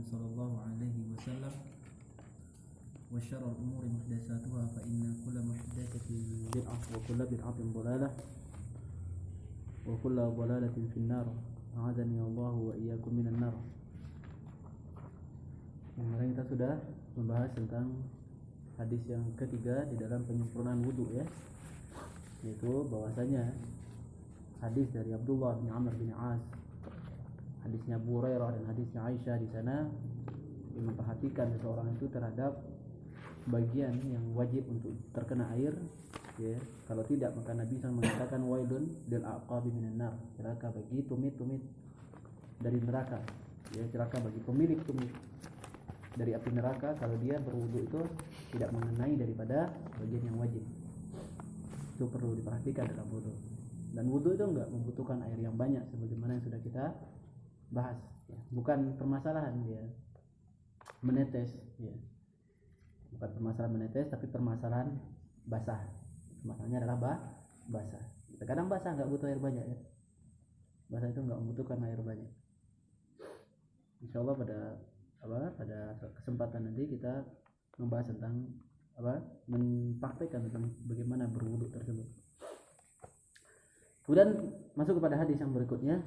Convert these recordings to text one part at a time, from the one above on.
صلى الله عليه وسلم وشر الأمور محدثاتها فإن كل محدثة بدعة وكل بدعة ضلالة وكل ضلالة في النار أعاذني الله وإياكم من النار. Kemarin kita sudah membahas tentang hadis yang ketiga di dalam penyempurnaan wudu ya, yaitu bahwasanya hadis dari Abdullah bin Amr bin As, hadisnya Abu Hurairah dan hadisnya Aisyah di sana yang memperhatikan seseorang itu terhadap bagian yang wajib untuk terkena air ya. Kalau tidak maka Nabi SAW mengatakan wailun lil aqabi minan nar, celaka bagi tumit-tumit dari neraka ya, celaka bagi pemilik tumit dari api neraka kalau dia berwudu itu tidak mengenai daripada bagian yang wajib. Itu perlu diperhatikan dalam wudu. Dan wudu itu enggak membutuhkan air yang banyak sebagaimana yang sudah kita bahas ya. Bukan permasalahan dia menetes ya. Bukan permasalahan menetes tapi permasalahan basah. Masalahnya adalah basah. Kadang basah enggak butuh air banyak ya. Basah itu enggak membutuhkan air banyak. Insyaallah pada kesempatan nanti kita membahas tentang mempraktikkan tentang bagaimana berwudu tersebut. Kemudian masuk kepada hadis yang berikutnya.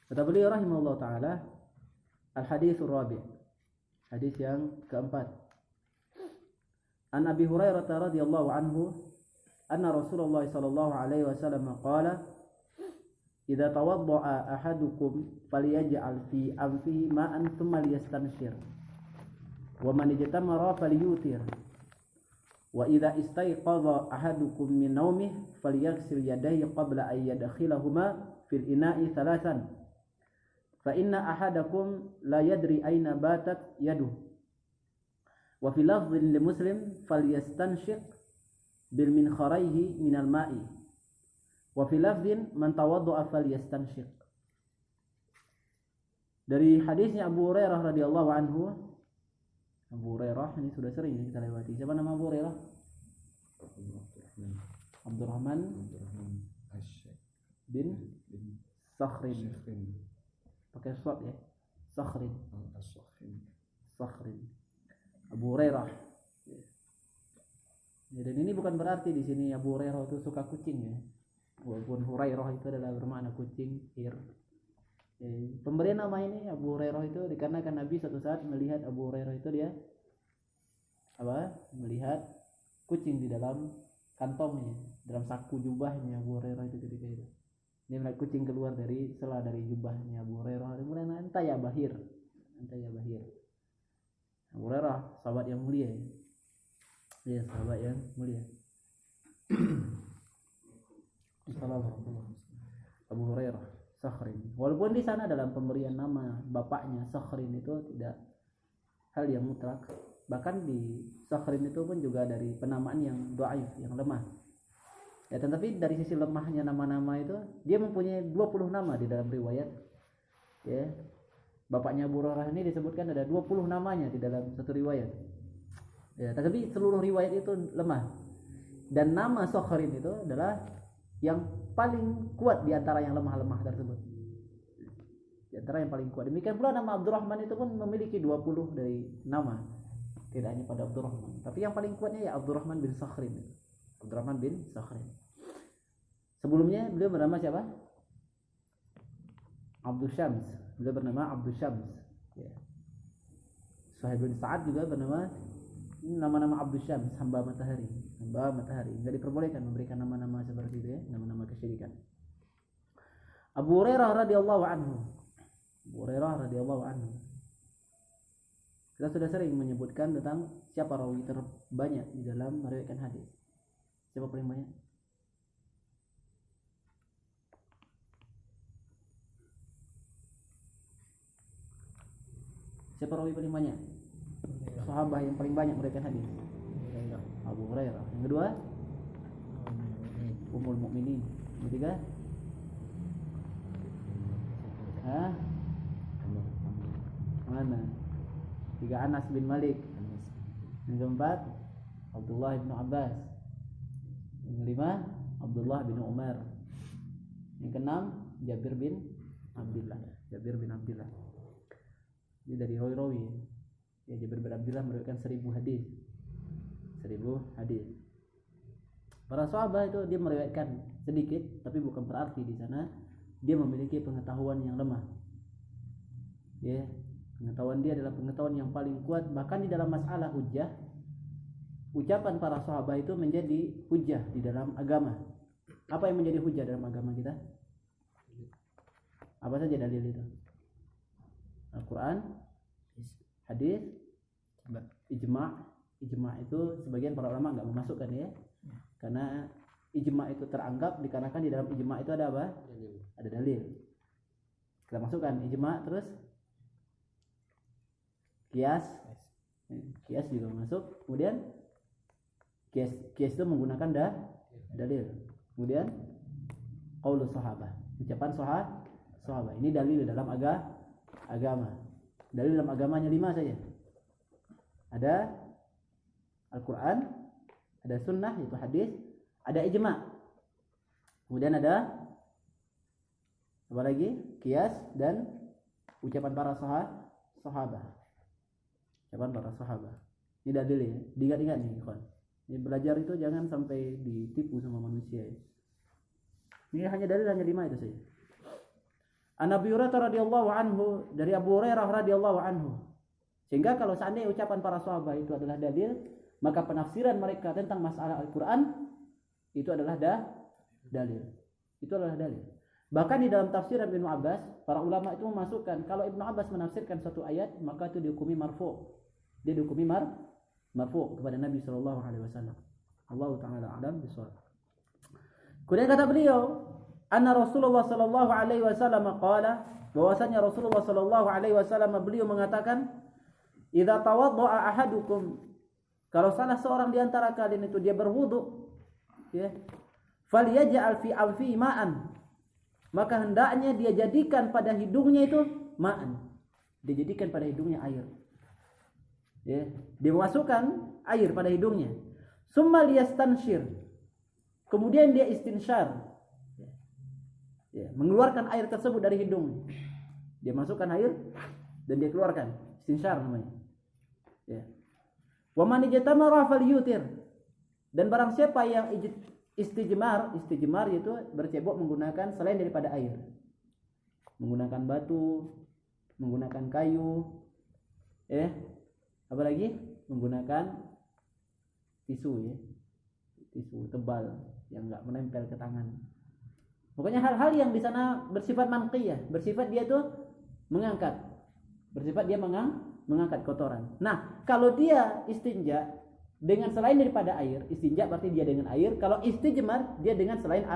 Kata beliau rahimahullah taala, al-haditsur rabi'. Hadis yang keempat. An Abi Hurairah radhiyallahu anhu anna Rasulullah sallallahu alaihi wasallam qala idza tawadda'a ahadukum falyaj'al fi anfihi ma'an thumma liyastanshir wa man ijtamara falyutir wa idza istayqadha ahadukum min nawmihi falyaghsil yadayhi qabla an yadkhilahuma fil ina'i thalathan fa inna ahadakum la yadri ayna batat yaduhu wa fi lafdhin li Muslim falyastanshiq bil minkharayhi minal ma'i wa fi lafdhin man tawadda'a falyastanshiq. Dari hadisnya Abu Hurairah radhiyallahu anhu. Abu Hurairah ini sudah sering kita lewati. Siapa nama Abu Hurairah? Abdurrahman bin Sakhrin. Pakai shad ya. Sakhrin. Abu Hurairah. Ya, dan ini bukan berarti di sini Abu Hurairah itu suka kucing ya. Walaupun Hurairah itu adalah bermakna kucing, hir. Pemberian nama ini Abu Hurairah itu dikarenakan Nabi suatu saat melihat Abu Hurairah itu dia melihat kucing di dalam kantongnya, dalam saku jubahnya Abu Hurairah itu ketika itu. Dia melihat kucing keluar dari sela dari jubahnya Abu Hurairah. Kemudian anta ya Bahir. Abu Hurairah sahabat yang mulia ya. Ya, sahabat yang mulia. Assalamualaikum. Abu Hurairah Sakhrin. Walaupun di sana dalam pemberian nama bapaknya Sakhrin itu tidak hal yang mutlak. Bahkan di Sakhrin itu pun juga dari penamaan yang dhaif, yang lemah. Ya, tetapi dari sisi lemahnya nama-nama itu dia mempunyai 20 nama di dalam riwayat. Ya. Bapaknya Abu Hurairah ini disebutkan ada 20 namanya di dalam satu riwayat. Ya, tetapi seluruh riwayat itu lemah. Dan nama Sakhrin itu adalah yang paling kuat di antara yang lemah-lemah tersebut. Di antara yang paling kuat. Demikian pula nama Abdurrahman itu pun memiliki 20 dari nama. Tidak hanya pada Abdurrahman, tapi yang paling kuatnya ya Abdurrahman bin Sakhrin. Abdurrahman bin Sakhrin. Sebelumnya beliau bernama siapa? Abdul Syams. Beliau bernama Abdul Syams. Ya. Suhaib bin Sa'ad juga bernama nama-nama Abdul Syams, hamba matahari. Enggak diperbolehkan memberikan nama-nama seperti itu ya, nama-nama kesyirikan. Abu Hurairah radhiyallahu anhu. Kita sudah sering menyebutkan tentang siapa rawi terbanyak di dalam meriwayatkan hadis. Siapa paling banyak? Siapa rawi paling banyak? Sahabat yang paling banyak meriwayatkan hadis. Abu Hurairah. Yang kedua Ummul Mukminin. Yang ketiga mana? Tiga Anas bin Malik. Yang keempat Abdullah bin Abbas. Yang kelima Abdullah bin Umar. Yang keenam Jabir bin Abdullah. Ini dari rawi-rawi. Ya, Jabir bin Abdullah meriwayatkan 1000 hadis. 1000 hadis. Para sahabat itu dia meriwayatkan sedikit, tapi bukan berarti di sana dia memiliki pengetahuan yang lemah. Ya, pengetahuan dia adalah pengetahuan yang paling kuat. Bahkan di dalam masalah hujjah, ucapan para sahabat itu menjadi hujjah di dalam agama. Apa yang menjadi hujjah dalam agama kita? Apa saja dalil itu? Al-Quran, hadis, ijma'. Ijma' itu sebagian para ulama enggak memasukkan ya. Karena ijma' itu teranggap dikarenakan di dalam ijma' itu ada apa? Ada dalil. Kita masukkan ijma', terus kias. Kias juga masuk. Kemudian kias itu menggunakan dalil. Kemudian qaulus sahabah, ucapan sahabat. Ini dalil dalam agama. Dalil dalam agamanya 5 saja. Ada Al-Quran, ada sunnah yaitu hadis, ada ijma'. Kemudian ada apa lagi? Qiyas dan ucapan para sahabat. Ucapan para sahabat. Ini dalilnya. Diingat-ingat nih, kawan. Ini belajar itu jangan sampai ditipu sama manusia ya. Ini hanya dalil hanya 5 itu saja. An Abi Hurairah radhiyallahu anhu, dari Abu Hurairah radhiyallahu anhu. Sehingga kalau seandainya ucapan para sahabat itu adalah dalil, maka penafsiran mereka tentang masalah Al-Quran itu adalah dalil. Itu adalah dalil. Bahkan di dalam tafsiran Ibnu Abbas, para ulama itu memasukkan kalau Ibnu Abbas menafsirkan suatu ayat, maka itu dihukumi marfu'. Dia dihukumi marfu' kepada Nabi sallallahu alaihi wasallam. Allah taala a'lam bishawab. Kemudian kata beliau, anna Rasulullah sallallahu alaihi wasallam qala, bahwasanya Rasulullah sallallahu alaihi wasallam beliau mengatakan, idza tawaddaa ahadukum, kalau salah seorang di antara kalian itu dia berwudu, ya, falyaj'al fi anfi ma'an, maka hendaknya dia jadikan pada hidungnya itu ma'an. Dia jadikan pada hidungnya air. Ya, dia memasukkan air pada hidungnya. Summa liyastanshir. Kemudian dia istinsyar. Ya, mengeluarkan air tersebut dari hidung. Dia masukkan air dan dia keluarkan. Istinsyar namanya. Ya. Wa man ijtamara falyutir. Dan barang siapa yang istijmar itu bercebok menggunakan selain daripada air. Menggunakan batu, menggunakan kayu, apalagi menggunakan tisu ya. Tisu tebal yang enggak menempel ke tangan. Pokoknya hal-hal yang di sana bersifat manqiyah, bersifat dia itu mengangkat. Bersifat dia mengangkat kotoran. Nah, kalau dia istinja dengan selain daripada air, istinja berarti dia dengan air, kalau istijmar dia dengan selain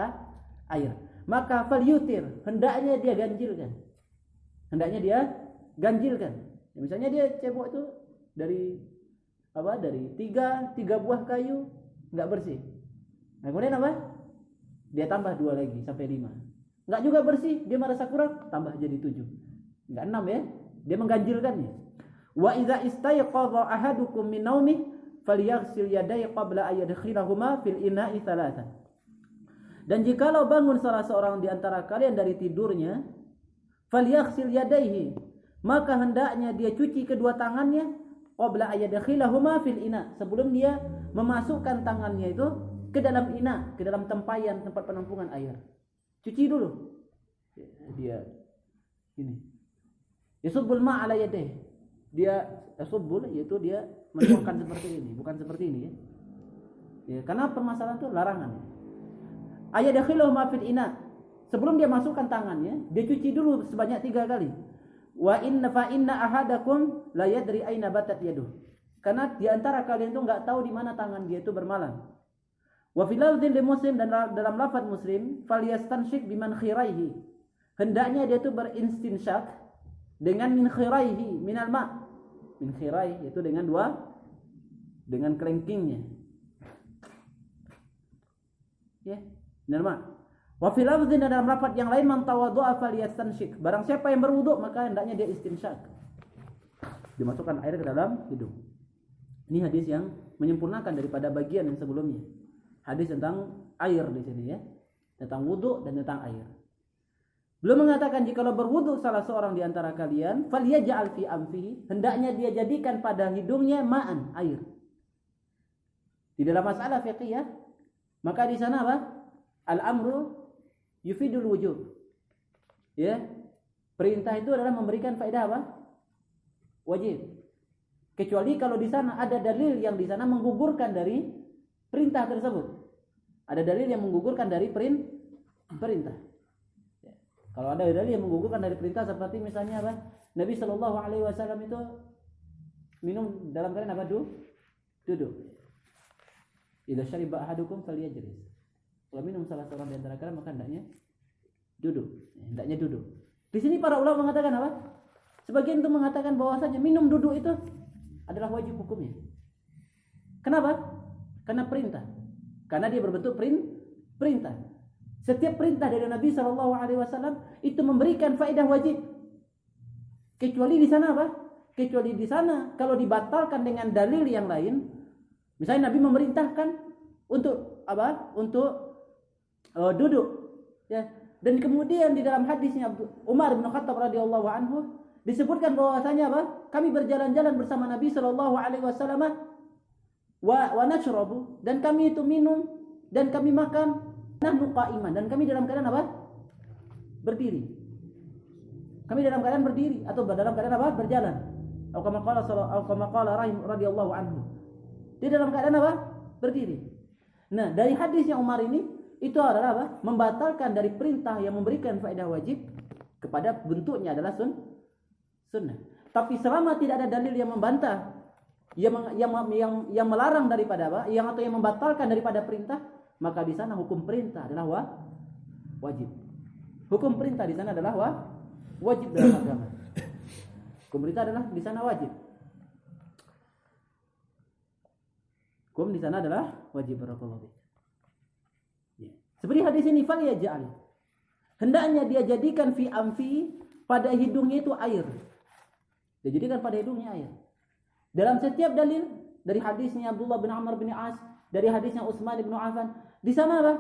air. Maka falyutir, hendaknya dia ganjilkan. Hendaknya dia ganjilkan. Ya, misalnya dia cebok itu dari tiga buah kayu enggak bersih. Nah, kemudian apa? Dia tambah 2 lagi sampai 5. Enggak juga bersih, dia merasa kurang, tambah jadi 7. Enggak 6 ya. Dia mengganjilkannya. Wa idza istayqadha ahadukum min naumih falyaghsil yadayhi qabla an yadkhilahuma fil ina'i thalathan. Dan jikalau bangun salah seorang di antara kalian dari tidurnya, falyaghsil yadayhi, maka hendaknya dia cuci kedua tangannya qabla an yadkhilahuma fil ina', sebelum dia memasukkan tangannya itu ke dalam ina, ke dalam tempayan tempat penampungan air. Cuci dulu. Dia ini. Yasubbul ma' ala yadayhi. Dia yasubbul yaitu dia menuangkan seperti ini, bukan seperti ini ya. Ya, karena permasalahan itu larangan. Ayadkhilu ma fil ina. Sebelum dia masukkan tangannya, dia cuci dulu sebanyak 3 kali. Wa inna fa inna ahadakum la yadri aina batat yaduh. Karena di antara kalian itu enggak tahu di mana tangan dia itu bermalam. Wa fil lafdhin li Muslim, dan dalam lafaz Muslim, falyastanshik biman khiraihi. Hendaknya dia itu beristinsyak dengan min khiraihi minal ma. Min khirai yaitu dengan kelengkingnya. Ya, minal ma. Wa fil lafdhin, dalam lafaz yang lain, man tawaddu'a falyastanshik. Barang siapa yang berwudu maka hendaknya dia istinsyak. Dimasukkan air ke dalam hidung. Ini hadis yang menyempurnakan daripada bagian yang sebelumnya. Hadis tentang air di sini ya, tentang wudu dan tentang air. Beliau mengatakan jikalau berwudu salah seorang di antara kalian, falyaj'al fi anfihi, hendaknya dia jadikan pada hidungnya ma'an, air. Di dalam masalah fiqhiyah, maka di sana apa? Al-amru yufidul wujub. Ya. Perintah itu adalah memberikan faedah apa? Wajib. Kecuali kalau di sana ada dalil yang di sana menggugurkan dari perintah tersebut. Ada dalil yang menggugurkan dari perintah. Kalau ada dalil yang menggugurkan dari perintah seperti misalnya apa? Nabi Shallallahu Alaihi Wasallam itu minum dalam keadaan apa? Duduk. Idza syariba ahadukum falyajlis. Kalau minum salah seorang di antara kalian maka hendaknya duduk. Hendaknya duduk. Di sini para ulama mengatakan apa? Sebagian itu mengatakan bahwasanya minum duduk itu adalah wajib hukumnya. Kenapa? Karena perintah. Karena dia berbentuk perintah. Setiap perintah dari Nabi Shallallahu Alaihi Wasallam itu memberikan faedah wajib. Kecuali di sana apa? Kecuali di sana kalau dibatalkan dengan dalil yang lain, misalnya Nabi memerintahkan untuk apa? Untuk duduk, ya. Dan kemudian di dalam hadisnya Umar bin Khattab radhiyallahu anhu disebutkan bahwasanya apa? Kami berjalan-jalan bersama Nabi Shallallahu Alaihi Wasallam wa nashrabu, dan kami itu minum dan kami makan. Nahnu qa'iman, dan kami dalam keadaan apa? Berdiri. Kami dalam keadaan berdiri atau dalam keadaan apa? Berjalan. Atau kama qala radhiyallahu anhu. Dia dalam keadaan apa? Berdiri. Nah, dari hadisnya Umar ini itu adalah apa? Membatalkan dari perintah yang memberikan faedah wajib kepada bentuknya adalah sunnah. Tapi selama tidak ada dalil yang membantah, yang melarang daripada apa? Atau yang membatalkan daripada perintah, maka di sana hukum perintah adalah wajib. Hukum perintah di sana adalah wajib dalam agama. Hukum perintah adalah di sana wajib. Hukum di sana adalah wajib. Barakallahu fiik. Ya. Seperti hadis ini, falyaj'al, hendaknya dia jadikan fi amfi, pada hidungnya itu air. Dia jadikan pada hidungnya air. Dalam setiap dalil dari hadisnya Abdullah bin Amr bin As, dari hadisnya Utsman bin Affan, di sana apa?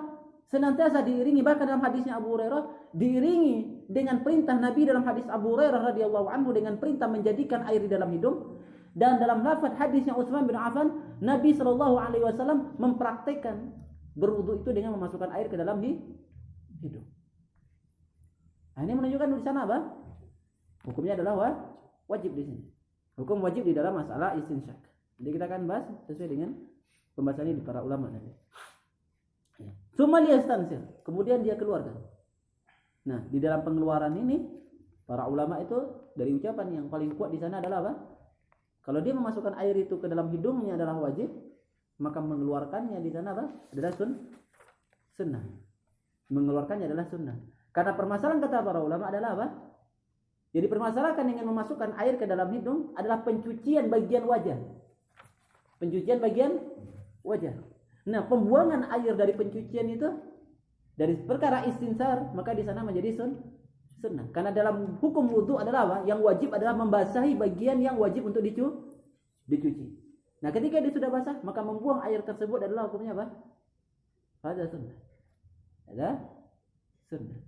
Senantiasa diiringi, bahkan dalam hadisnya Abu Hurairah diiringi dengan perintah Nabi dalam hadis Abu Hurairah radhiyallahu anhu dengan perintah menjadikan air di dalam hidung, dan dalam lafaz hadisnya Utsman bin Affan Nabi sallallahu alaihi wasallam mempraktikkan berwudu itu dengan memasukkan air ke dalam hidung. Nah, ini menunjukkan di sana apa? Hukumnya adalah wajib di sini. Hukum wajib di dalam masalah istinsyak. Jadi kita akan bahas sesuai dengan pembahasan ini di para ulama nanti. Tsumma liyastansir, kemudian dia keluarkan. Nah, di dalam pengeluaran ini para ulama itu dari ucapan yang paling kuat di sana adalah apa? Kalau dia memasukkan air itu ke dalam hidungnya adalah wajib, maka mengeluarkannya di sana apa? Adalah sunnah. Mengeluarkannya adalah sunnah. Karena permasalahan kata para ulama adalah apa? Jadi permasalahan dengan memasukkan air ke dalam hidung adalah pencucian bagian wajah. Pencucian bagian wajah. Nah, pembuangan air dari pencucian itu dari perkara istinsar, maka di sana menjadi sunnah. Karena dalam hukum wudu adalah apa? Yang wajib adalah membasahi bagian yang wajib untuk dicuci. Nah, ketika dia sudah basah, maka membuang air tersebut adalah hukumnya apa? Ada sunnah. Ada sunnah.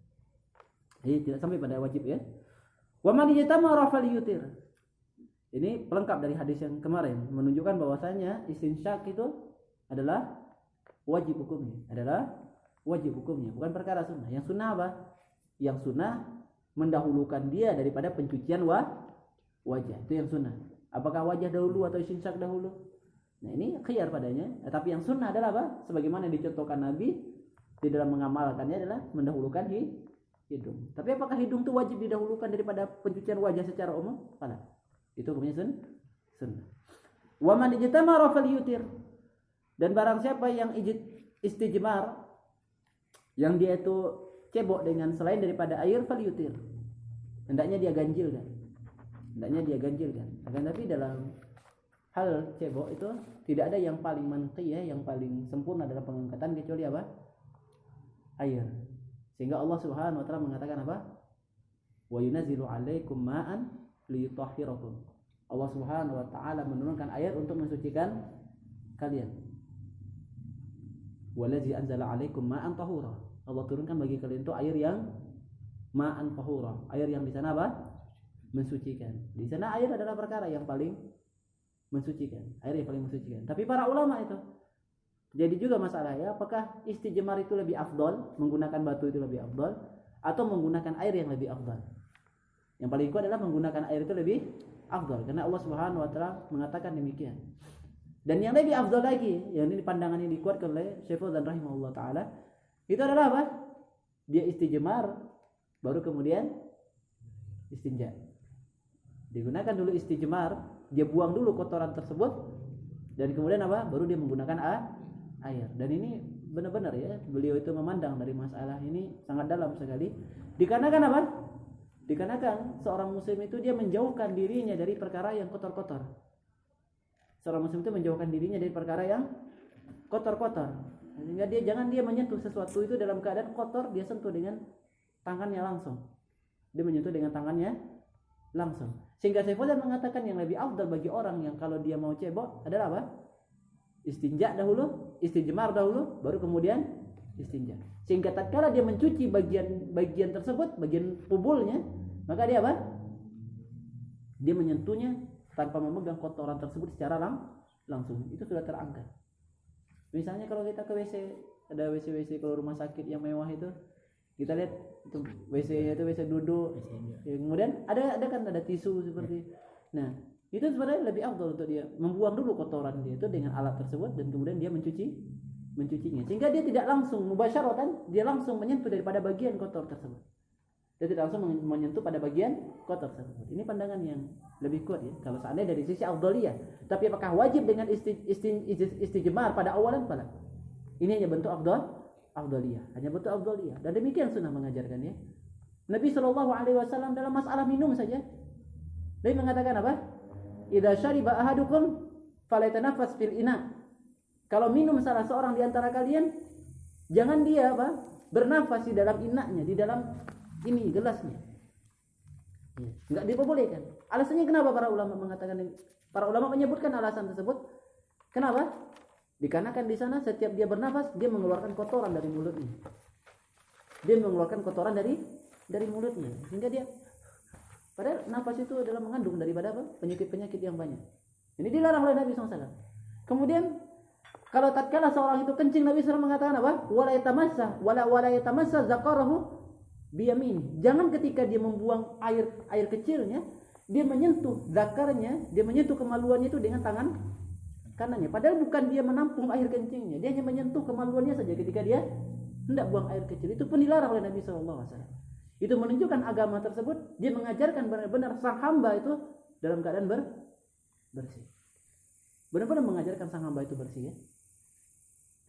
Jadi tidak sampai pada wajib ya. Wa man yatamara falyutir. Ini pelengkap dari hadis yang kemarin, menunjukkan bahwasanya istinsyak itu adalah wajib hukumnya, bukan perkara sunnah. Yang sunnah apa? Yang sunnah mendahulukan dia daripada pencucian wajah. Itu yang sunnah. Apakah wajah dahulu atau istinsyak dahulu? Nah, ini khiyar padanya. Tapi yang sunnah adalah apa? Sebagaimana dicontohkan Nabi di dalam mengamalkannya adalah mendahulukan hidung. Tapi apakah hidung itu wajib didahulukan daripada pencucian wajah secara umum? Tidak. Itu hukumnya sunnah. Wa man ijtamara falyutir. Dan barang siapa yang istijmar, yang dia itu cebok dengan selain daripada air, falyutir, hendaknya dia ganjilkan. Akan tapi dalam hal cebok itu tidak ada yang paling manqi ya, yang paling sempurna dalam pengangkatan kecuali apa? Air. Sehingga Allah Subhanahu wa taala mengatakan apa? Wa yunazzilu 'alaikum ma'an liyutahhirakum. Allah Subhanahu wa taala menurunkan air untuk mensucikan kalian. Wallazi anzala 'alaikum ma'an tahura. Allah turunkan bagi kalian itu air yang ma'an tahura, air yang di sana apa? Mensucikan. Di sana air adalah perkara yang paling mensucikan, air yang paling mensucikan. Tapi para ulama itu jadi juga masalah ya, apakah istijmar itu lebih afdol, menggunakan batu itu lebih afdol, atau menggunakan air yang lebih afdol? Yang paling kuat adalah menggunakan air itu lebih afdol, karena Allah Subhanahu wa taala mengatakan demikian. Dan yang lebih afdol lagi, yang ini pandangan yang dikuatkan oleh Syekh Fauzan rahimahullah taala, itu adalah apa? Dia istijmar baru kemudian istinja. Digunakan dulu istijmar, dia buang dulu kotoran tersebut, dan kemudian apa? Baru dia menggunakan air. Dan ini benar-benar ya, beliau itu memandang dari masalah ini sangat dalam sekali. Dikarenakan apa? Dikarenakan seorang muslim itu dia menjauhkan dirinya dari perkara yang kotor-kotor. Seorang muslim itu menjauhkan dirinya dari perkara yang kotor-kotor. Sehingga dia menyentuh sesuatu itu dalam keadaan kotor, dia sentuh dengan tangannya langsung. Dia menyentuh dengan tangannya langsung. Sehingga Syekh Fauzan mengatakan yang lebih afdal bagi orang yang kalau dia mau cebok adalah apa? Istinja dahulu, istijmar dahulu, baru kemudian istinja. Sehingga tatkala dia mencuci bagian tersebut, bagian pubulnya, maka dia apa? Dia menyentuhnya tanpa memegang kotoran tersebut secara langsung. Itu sudah terangkat. Misalnya kalau kita ke WC, ada WC kalau rumah sakit yang mewah itu, kita lihat itu WC-nya itu WC duduk. Ya, kemudian ada tisu seperti. Nah, itu sebenarnya lebih afdal untuk dia membuang dulu kotoran dia itu dengan alat tersebut, dan kemudian dia mencucinya. Sehingga dia tidak langsung mubasyaratan, dia langsung menyentuh daripada bagian kotor tersebut. Dia tidak langsung menyentuh pada bagian kotor tersebut. Ini pandangan yang lebih kuat ya, kalau seandainya dari sisi afdaliyah. Tapi apakah wajib dengan istijmar pada awalan? Pada ini hanya bentuk afdaliyah, hanya bentuk afdaliyah. Dan demikian sunnah mengajarkan ya. Nabi SAW dalam masalah minum saja, Nabi mengatakan apa? Idza syariba ahadukum falyatanaffas fil ina. Kalau minum salah seorang di antara kalian, jangan dia apa? Bernafas di dalam inaknya, di dalam ini gelasnya. Enggak diperbolehkan. Alasannya kenapa para ulama mengatakan ini? Para ulama menyebutkan alasan tersebut. Kenapa? Dikarenakan di sana setiap dia bernafas, dia mengeluarkan kotoran dari mulutnya. Dia mengeluarkan kotoran dari mulutnya. Sehingga dia, padahal nafas itu adalah mengandung daripada apa? Penyakit-penyakit yang banyak. Ini dilarang oleh Nabi SAW. Kemudian kalau tatkala seorang itu kencing, Nabi SAW mengatakan apa? Wala yatamassa zakarahu biyamin. Jangan ketika dia membuang air kecilnya, dia menyentuh zakarnya, dia menyentuh kemaluannya itu dengan tangan kanannya. Padahal bukan dia menampung air kencingnya, dia hanya menyentuh kemaluannya saja ketika dia hendak buang air kecil. Itu pun dilarang oleh Nabi SAW. Itu menunjukkan agama tersebut, dia mengajarkan benar-benar sang hamba itu dalam keadaan bersih. Benar-benar mengajarkan sang hamba itu bersih ya.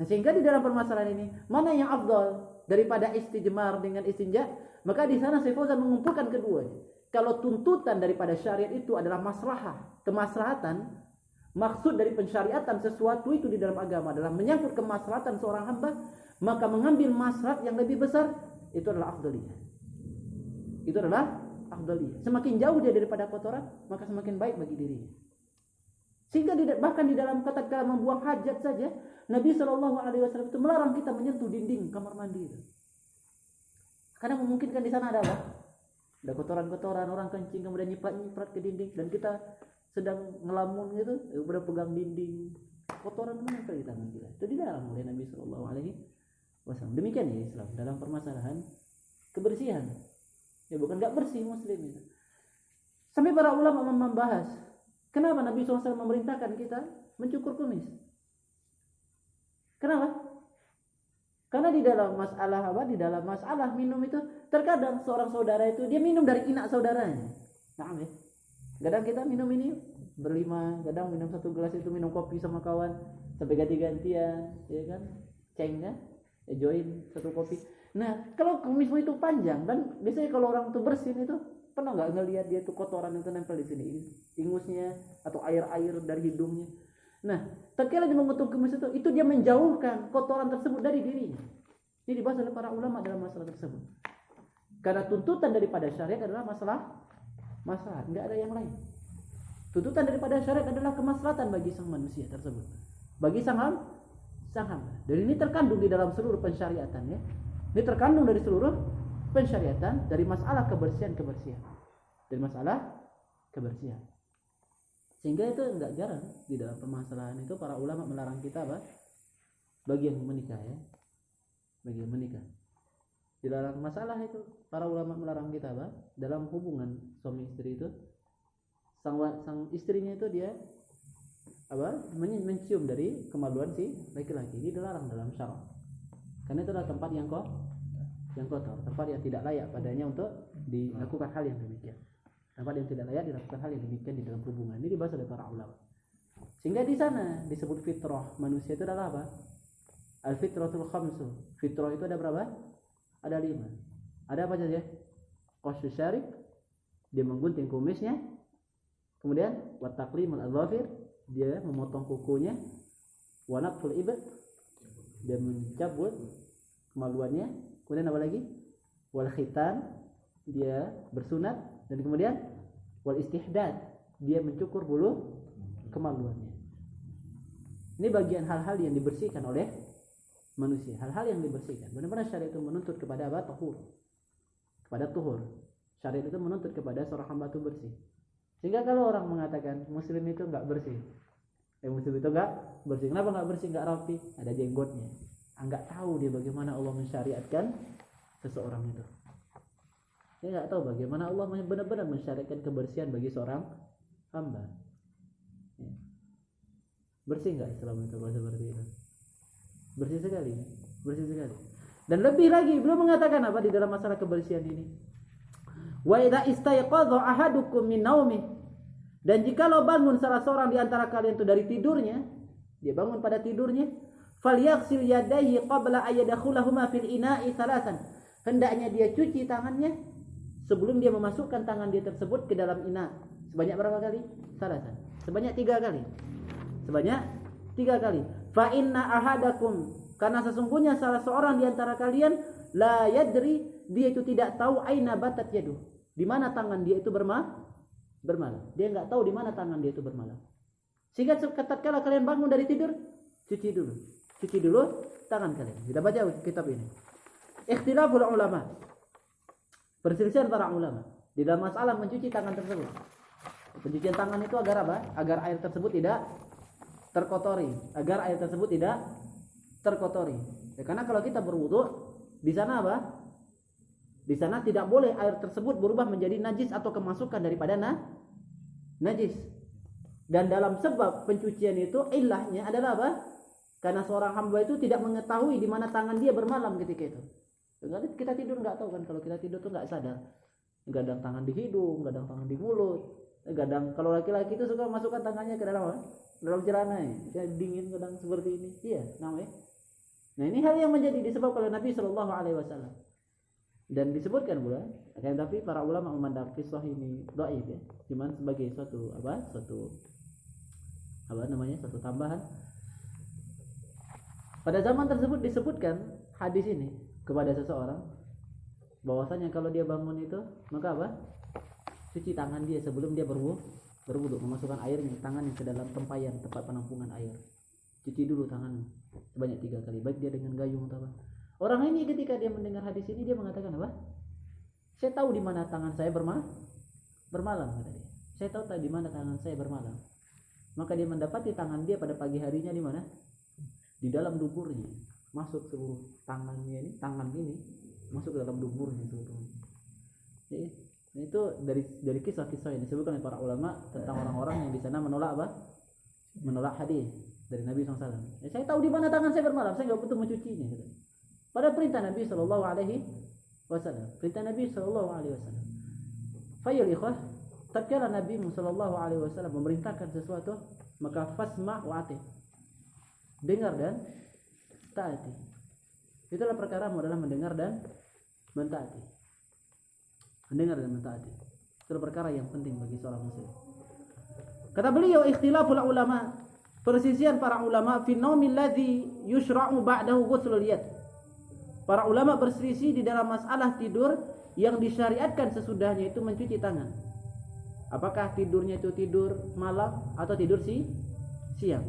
Nah, sehingga di dalam permasalahan ini, mana yang afdal daripada istijmar dengan istinja? Maka di sana Syekh Fauzan mengumpulkan keduanya. Kalau tuntutan daripada syariat itu adalah maslahah, kemaslahatan, maksud dari pensyariatan sesuatu itu di dalam agama adalah menyangkut kemaslahatan seorang hamba, maka mengambil maslahat yang lebih besar itu adalah afdaliyah. Itu adalah afdaliyah. Semakin jauh dia daripada kotoran, maka semakin baik bagi dirinya. Sehingga bahkan di dalam kata membuang hajat saja, Nabi SAW itu melarang kita menyentuh dinding kamar mandi itu. Karena memungkinkan di sana ada apa? Ada kotoran-kotoran, orang kencing kemudian nyiprat ke dinding, dan kita sedang ngelamun gitu, udah pegang dinding, kotoran menempel di tangan kita. Itu dilarang oleh Nabi SAW. Demikian ya Islam dalam permasalahan kebersihan. Ya bukan enggak bersih muslim itu. Sampai para ulama membahas, kenapa Nabi SAW memerintahkan kita mencukur kumis? Kenapa? Karena di dalam masalah apa? Di dalam masalah minum itu terkadang seorang saudara itu dia minum dari inak saudaranya. Nah, ya. Kadang kita minum ini berlima, kadang minum satu gelas itu minum kopi sama kawan sampai ganti-gantian, ya kan? Ceng kan? Ya, join satu kopi. Nah, kalau kumismu itu panjang, dan biasanya kalau orang itu bersin itu pernah nggak ngelihat dia tuh kotoran itu nempel di sini, ingusnya atau air-air dari hidungnya. Nah, tatkala dia mengutuk kumis itu dia menjauhkan kotoran tersebut dari dirinya. Ini dibahas oleh para ulama dalam masalah tersebut. Karena tuntutan daripada syariat adalah masalah, enggak ada yang lain. Tuntutan daripada syariat adalah kemaslahatan bagi sang manusia tersebut, bagi sang hamba. Dan ini terkandung di dalam seluruh pensyariatan ya. Ini terkandung dari seluruh pensyariatan dari masalah kebersihan. Dari masalah kebersihan. Sehingga itu enggak jarang di dalam permasalahan itu para ulama melarang kita apa? Bagi yang menikah ya. Bagi yang menikah. Di dalam masalah itu para ulama melarang kita apa? Dalam hubungan suami istri itu sang istrinya itu dia apa? Mencium dari kemaluan si laki-laki. Ini dilarang dalam syara. Karena itu adalah tempat yang kotor, tempat yang tidak layak padanya untuk dilakukan hal yang demikian. Tempat yang tidak layak dilakukan hal yang demikian di dalam hubungan. Ini dibahas oleh para ulama. Sehingga di sana disebut fitrah. Manusia itu adalah apa? Al-fitratul khamsu. Fitrah itu ada berapa? Ada 5. Ada apa saja? Qasyu syarib, dia menggunting kumisnya. Kemudian wa taqlimul adhafir, dia memotong kukunya. Wa natful ibad, dia mencabut kemaluannya. Kemudian apa lagi? Wal khitan, dia bersunat. Dan kemudian wal istihdad, dia mencukur bulu kemaluannya. Ini bagian hal-hal yang dibersihkan oleh manusia, hal-hal yang dibersihkan. Benar-benar syariat itu menuntut kepada apa? Kepada tuhur. Syariat itu menuntut kepada seorang hamba itu bersih. Sehingga kalau orang mengatakan muslim itu enggak bersih, muslim itu enggak bersih. Kenapa enggak bersih, enggak rapi? Ada jenggotnya. Enggak tahu dia bagaimana Allah mensyariatkan seseorang itu. Dia enggak tahu bagaimana Allah benar-benar mensyariatkan kebersihan bagi seorang hamba. Bersih enggak Islam itu kalau seperti itu? Bersih sekali. Dan lebih lagi beliau mengatakan apa di dalam masalah kebersihan ini? Wa idza istayqadha ahadukum min naumi, dan jikalau bangun salah seorang di antara kalian itu dari tidurnya, dia bangun pada tidurnya, falyaghsil yadayhi qabla ay yadkhulahuma fil ina'i thalathan. Hendaknya dia cuci tangannya sebelum dia memasukkan tangan dia tersebut ke dalam ina. Sebanyak berapa kali? Thalathan. Sebanyak 3 kali. Fa inna ahadakum, karena sesungguhnya salah seorang di antara kalian la yadri, dia itu tidak tahu aina batat yadu, di mana tangan dia itu bermalam. Dia enggak tahu di mana tangan dia itu bermalam. Sehingga tatkala kalian bangun dari tidur, cuci dulu tangan kalian. Kita baca kitab ini. Ikhtilaful ulama, perselisihan para ulama di dalam masalah mencuci tangan tersebut. Pencucian tangan itu agar apa? Agar air tersebut tidak terkotori. Ya, karena kalau kita berwudu, di sana apa? Di sana tidak boleh air tersebut berubah menjadi najis atau kemasukan daripada najis. Dan dalam sebab pencucian itu ilahnya adalah apa? Karena seorang hamba itu tidak mengetahui di mana tangan dia bermalam ketika itu. Kita tidur enggak tahu kan, kalau kita tidur tuh enggak sadar. Kadang tangan di hidung, kadang tangan di mulut. Kadang kalau laki-laki itu suka masukkan tangannya ke dalam apa? Dalam celana ya, dingin kadang seperti ini. Iya, namanya. Nah, ini hal yang menjadi disebabkan oleh Nabi sallallahu alaihi wasallam. Dan disebutkan pula, akan tapi para ulama memandang kisah ini dhaif ya, cuman sebagai suatu tambahan. Pada zaman tersebut disebutkan hadis ini kepada seseorang bahwasanya kalau dia bangun itu maka apa? Cuci tangan dia sebelum dia berwudu, memasukkan airnya tangannya ke dalam tempayan tempat penampungan air. Cuci dulu tangannya sebanyak 3 kali, baik dia dengan gayung atau apa. Orang ini ketika dia mendengar hadis ini dia mengatakan apa? Saya tahu di mana tangan saya bermalam, kata dia. Saya tahu di mana tangan saya bermalam. Maka dia mendapati tangan dia pada pagi harinya di mana? Di dalam duburnya. Masuk seluruh tangan ini masuk ke dalam duburnya seluruhnya. Jadi, itu dari kisah-kisah yang disebutkan oleh para ulama tentang orang-orang yang di sana menolak apa? Menolak hadis dari Nabi SAW. Ya, saya tahu di mana tangan saya bermalam, saya enggak butuh mencucinya. Pada perintah Nabi sallallahu alaihi wasallam. Fayul ikhwah, tatkala Nabi sallallahu alaihi wasallam memerintahkan sesuatu, maka fasma' wa ati. Dengar dan taati. Itulah perkara adalah mendengar dan mentaati. Mendengar dan mentaati. Itulah perkara yang penting bagi seorang muslim. Kata beliau, ikhtilaful ulama, persisian para ulama fi naumil ladzi yushra'u ba'dahu ghuslul yad. Para ulama berselisih di dalam masalah tidur yang disyariatkan sesudahnya itu mencuci tangan. Apakah tidurnya itu tidur malam atau tidur siang?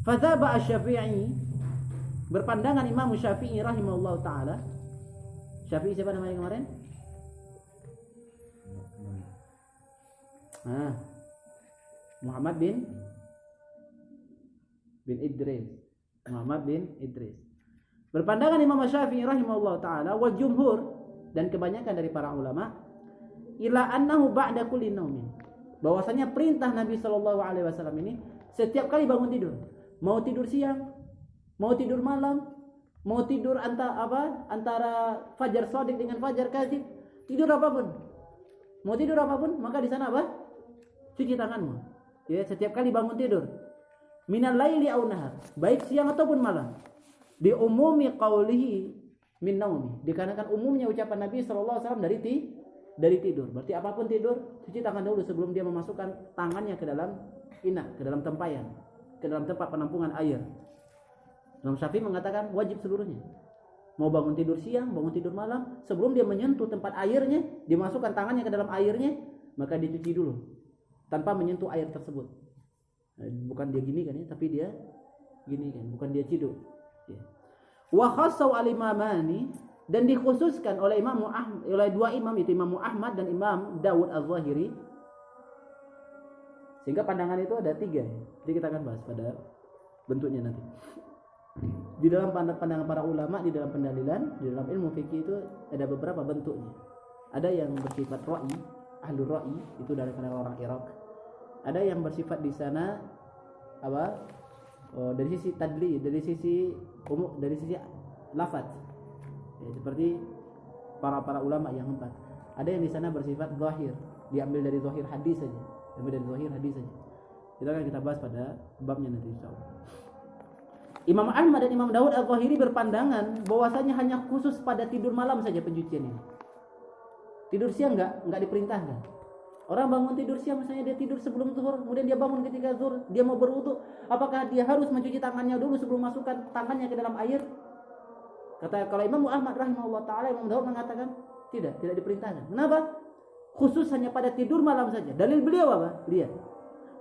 Fadzaba asy-Syafi'i, berpandangan Imam Syafi'i rahimahullahu taala. Syafi'i siapa namanya kemarin? Muhammad bin Idris. Muhammad bin Idris. Berpandangan Imam Syafi'i rahimahullah taala wal jumhur dan kebanyakan dari para ulama ila annahu ba'da kulli naumin, bahwasanya perintah Nabi sallallahu alaihi wasallam ini setiap kali bangun tidur, mau tidur siang, mau tidur malam, mau tidur antara fajar shadiq dengan fajar kadzib, tidur apapun, mau tidur apapun, maka di sana apa? Cuci tanganmu. Ya, setiap kali bangun tidur. Minal laili aw nahar, baik siang ataupun malam. Di umumi qaulihi min naumi, dikarenakan umumnya ucapan Nabi sallallahu alaihi wasallam dari tidur. Berarti apapun tidur, cuci tangan dulu sebelum dia memasukkan tangannya ke dalam inak, ke dalam tempayan, ke dalam tempat penampungan air. Imam Syafi'i mengatakan wajib seluruhnya. Mau bangun tidur siang, bangun tidur malam, sebelum dia menyentuh tempat airnya, dimasukkan tangannya ke dalam airnya, maka dicuci dulu tanpa menyentuh air tersebut. Bukan dia gini kan ya, tapi dia gini kan, bukan dia ciduk. Ya. Wa khassau al-imamani, dan dikhususkan oleh oleh dua imam, itu Imam Ahmad dan Imam Dawud Az-Zahiri. Sehingga pandangan itu ada 3 ya. Jadi kita akan bahas pada bentuknya nanti. Di dalam pandangan para ulama, di dalam pendalilan, di dalam ilmu fikih itu ada beberapa bentuknya. Ada yang bersifat ra'i, ahlul ra'i, itu dari kalangan orang Irak. Ada yang bersifat di sana dari sisi tadli, dari sisi umum, dari sisi lafaz. Ya, seperti para ulama yang 4. Ada yang di sana bersifat zahir, diambil dari zahir hadis saja. Itu akan kita bahas pada babnya nanti insyaallah. Imam Ahmad dan Imam Dawud Az-Zahiri berpandangan bahwasanya hanya khusus pada tidur malam saja pencucian ini. Tidur siang enggak diperintahkan. Orang bangun tidur siang, misalnya dia tidur sebelum zuhur, kemudian dia bangun ketika zuhur, dia mau berwudu, apakah dia harus mencuci tangannya dulu sebelum masukkan tangannya ke dalam air? Kalau Imam Ahmad rahimahullah taala, Imam Dawud mengatakan tidak diperintahkan. Kenapa? Khusus hanya pada tidur malam saja. Dalil beliau apa? Lihat.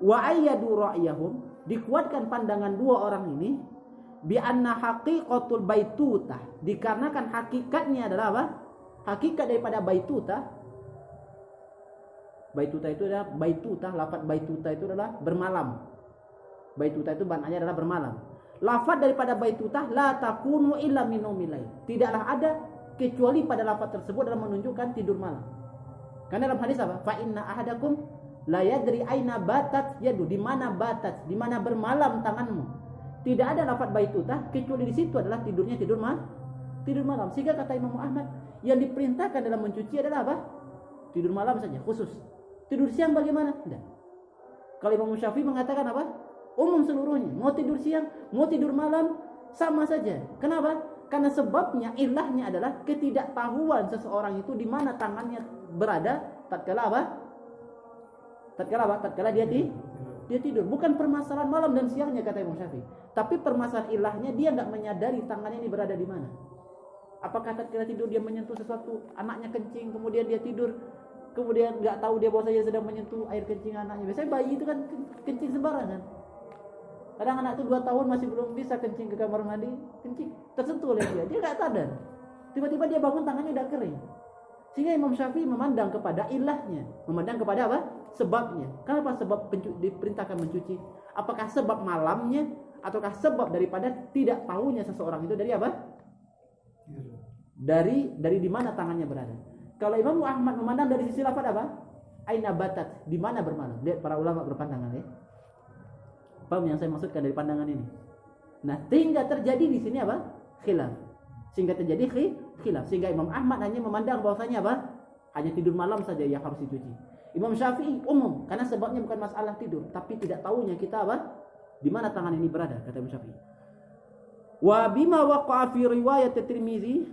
Wa ayyadu ra'yahum, dikuatkan pandangan dua orang ini bi anna haqiqatul baitutah, dikarenakan hakikatnya adalah apa? Hakikat daripada baitutah. Baitutah itu adalah lafaz baitutah itu adalah bermalam. Baitutah itu maknanya adalah bermalam. Lafaz daripada baitutah la takunu illa min naumil lail. Tidaklah ada kecuali pada lafaz tersebut dalam menunjukkan tidur malam. Karena dalam hadis apa? Fa inna ahadakum la yadri aina batat yadu, di mana batat, di mana bermalam tanganmu. Tidak ada lafaz baitutah kecuali di situ adalah tidurnya tidur malam. Sehingga kata Imam Ahmad, yang diperintahkan dalam mencuci adalah apa? Tidur malam saja khusus. Tidur siang bagaimana? Tidak. Kalau Imam Syafi'i mengatakan apa? Umum seluruhnya. Mau tidur siang, mau tidur malam, sama saja. Kenapa? Karena sebabnya, ilahnya adalah ketidaktahuan seseorang itu di mana tangannya berada tatkala apa? Tatkala dia tidur. Bukan permasalahan malam dan siangnya kata Imam Syafi'i, tapi permasalahan ilahnya dia enggak menyadari tangannya ini berada di mana. Apakah tatkala tidur dia menyentuh sesuatu, anaknya kencing, kemudian dia tidur, kemudian enggak tahu dia bahwasanya sedang menyentuh air kencing anaknya. Biasanya bayi itu kan kencing sembarangan. Kadang anak itu 2 tahun masih belum bisa kencing ke kamar mandi, kencing tersentuh oleh dia enggak sadar. Tiba-tiba dia bangun, tangannya udah kering. Sehingga Imam Syafi'i memandang kepada ilahnya, memandang kepada apa? Sebabnya. Kenapa sebab diperintahkan mencuci? Apakah sebab malamnya ataukah sebab daripada tidak tahunya seseorang itu dari apa? Dari di mana tangannya berada. Kalau Imam Ahmad memandang dari sisi lafaz apa? Aina batat, di mana bermalam. Lihat para ulama berpandangan ya. Paham yang saya maksudkan dari pandangan ini? Nah, sehingga terjadi di sini apa? Khilaf. Sehingga terjadi khilaf. Sehingga Imam Ahmad hanya memandang bahwasanya apa? Hanya tidur malam saja yang harus dicuci. Imam Syafi'i umum, karena sebabnya bukan masalah tidur, tapi tidak tahunya kita apa? Di mana tangan ini berada, kata Imam Syafi'i. Wa bima waqa'a fi riwayat Tirmizi,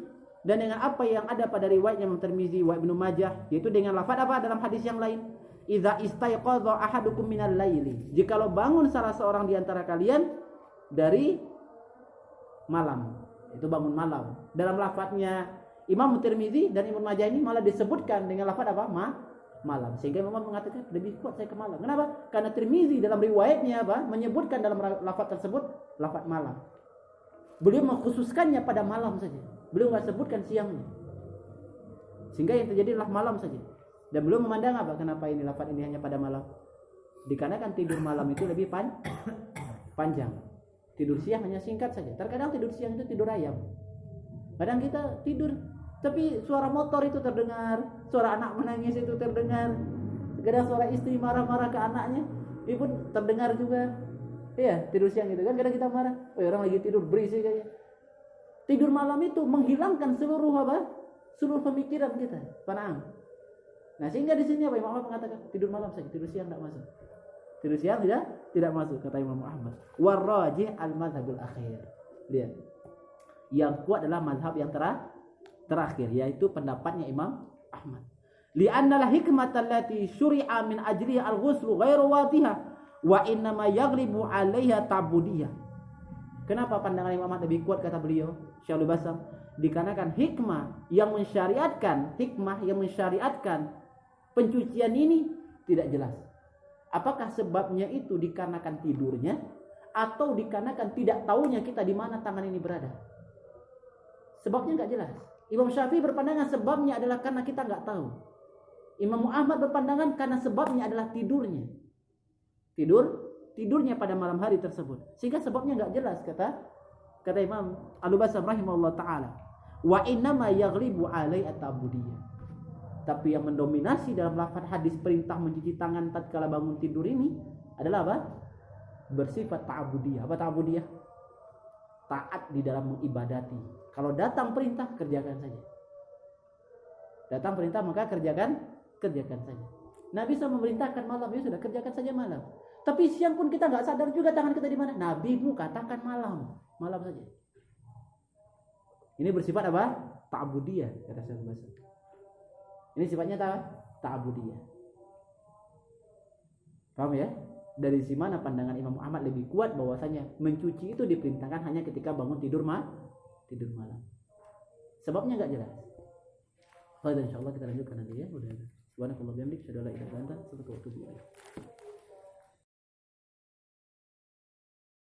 dan dengan apa yang ada pada riwayat Imam Tirmizi wa Ibnu Majah, yaitu dengan lafaz apa dalam hadis yang lain? Idza istayqadha ahadukum minal laili, jikalau bangun salah seorang di antara kalian dari malam, itu bangun malam. Dalam lafaznya Imam Tirmizi dan Ibnu Majah ini malah disebutkan dengan lafaz apa? Malam. Sehingga Imam mengatakan lebih kuat saya ke malam. Kenapa? Karena Tirmizi dalam riwayatnya apa? Menyebutkan dalam lafaz tersebut lafaz malam. Beliau mengkhususkannya pada malam saja. Beliau enggak sebutkan siangnya. Sehingga yang terjadi adalah malam saja. Dan belum memandang apa kenapa ini lafaz ini hanya pada malam. Dikarenakan tidur malam itu lebih panjang. Tidur siang hanya singkat saja. Terkadang tidur siang itu tidur ayam. Kadang kita tidur tapi suara motor itu terdengar, suara anak menangis itu terdengar. Kadang suara istri marah-marah ke anaknya, itu pun terdengar juga. Iya, tidur siang gitu kan. Kadang kita marah, orang lagi tidur berisik aja. Tidur malam itu menghilangkan seluruh pemikiran kita. Panaam. Nah, sehingga di sini apa Imam Ahmad mengatakan tidur malam saja, tidur siang tidak masuk. Tidur siang tidak masuk kata Imam Ahmad. Warrajih al-madzhabul akhir. Lihat. Yang kuat adalah mazhab yang terakhir, yaitu pendapatnya Imam Ahmad. Li'anna al-hikmata allati syuri'a min ajliha al-ghuslu ghairu wadiha wa innama yaghlibu 'alaiha ta'budiyah. Kenapa pandangan Imam Ahmad lebih kuat kata beliau? Syaikh Basam, dikarenakan hikmah yang mensyariatkan pencucian ini tidak jelas. Apakah sebabnya itu dikarenakan tidurnya atau dikarenakan tidak tahunya kita di mana tangan ini berada? Sebabnya enggak jelas. Imam Syafi'i berpandangan sebabnya adalah karena kita enggak tahu. Imam Ahmad berpandangan karena sebabnya adalah tidurnya. Tidurnya pada malam hari tersebut. Sehingga sebabnya enggak jelas kata Imam Al-Basam rahimahullah taala. Wa innama yaghlibu 'alai at-ta'budiyah. Tapi yang mendominasi dalam lafaz hadis perintah mencuci tangan tatkala bangun tidur ini adalah apa? Bersifat ta'budiyah. Apa ta'budiyah? Taat di dalam mengibadati. Kalau datang perintah, kerjakan saja. Datang perintah maka kerjakan saja. Nabi bisa memerintahkan malam, ya sudah kerjakan saja malam. Tapi siang pun kita nggak sadar juga tangan kita di mana. Nabi-mu katakan malam saja. Ini bersifat apa? Ta'budiyah kata Syekh Basam. Ini sifatnya ta'budiyah. Paham ya? Dari si mana pandangan Imam Ahmad lebih kuat bahwasanya mencuci itu diperintahkan hanya ketika bangun tidur malam. Sebabnya enggak jelas. Baik, insyaallah kita lanjutkan nanti ya. Udah. Subhanallah bihamdik, syada la ilaha illa anta, astaghfiruka wa atubu ilaik.